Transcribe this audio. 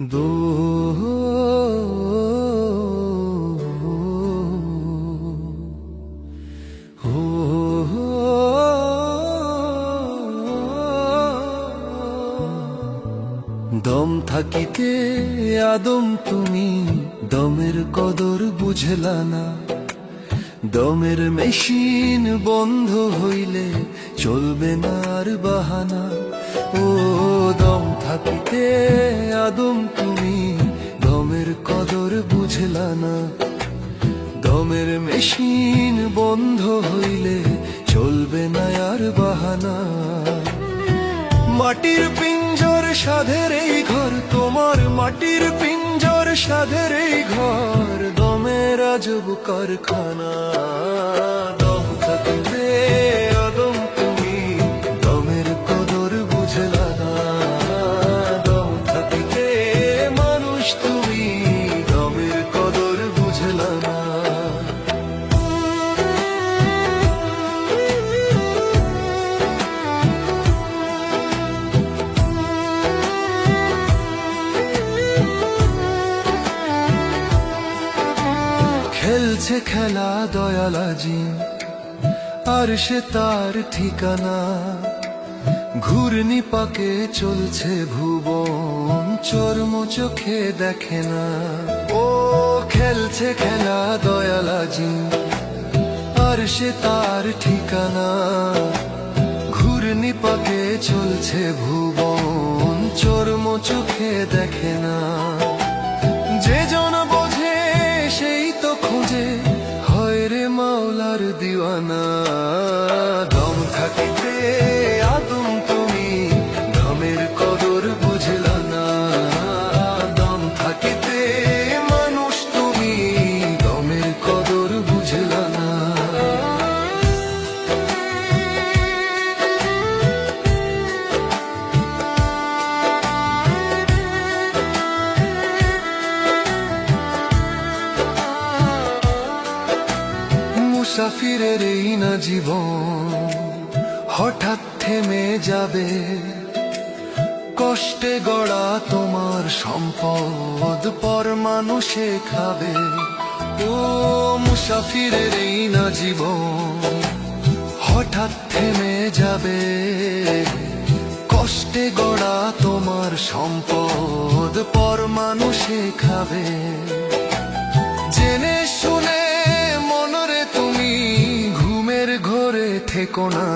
দো দম থাকিতে আদম তুমি দমের কদর বুঝলা না। দমের মেশিন বন্ধ হইলে চলবে না আর বাহানা। ও দম থাকিতে আদম তুমি দমের কদর বুঝলা না। দমের মেশিন বন্ধ হইলে চলবে না আর বাহানা। মাটির পিঞ্জর সাধের এই ঘর তোমার, মাটির পিঞ্জর সাধের এই ঘর দমের আজব কারখানা। দম থাকিতে আদম তুমি দমের কদর বুঝলা না। দম থাকিতে মানুষ তুমি দমের কদর বুঝলা না। খেলছে খেলা দয়ালাজি আর সে তার ঠিকানা। ঘূর্ণি পাকে চলছে ভুবন চর্ম চোখে দেখে না। ও খেলছে খেলা দয়ালাজি আর সে তার ঠিকানা। ঘূর্ণি পাকে চলছে ভুবন চর্ম চোখে দেখে না। যে জন বোঝে সেই তো খোঁজে হয় রে মাওলার দিওয়ানা। দম থাকিতে আদম তুমি দমের কদর বুঝলা না। দম থাকিতে মানুষ তুমি দমের কদর বুঝলা না। মুসাফিরের এই না জীবন হঠাৎ থেমে যাবে। কষ্টে গড়া তোমার সম্পদ পর মানুষে খাবে। ও মুসাফিরের এই না জীবন হঠাৎ থেমে যাবে। কষ্টে গড়া তোমার সম্পদ পর মানুষে খাবে। জেনে শুনে মনরে তুমি ঘুমের ঘোরে থেকো না।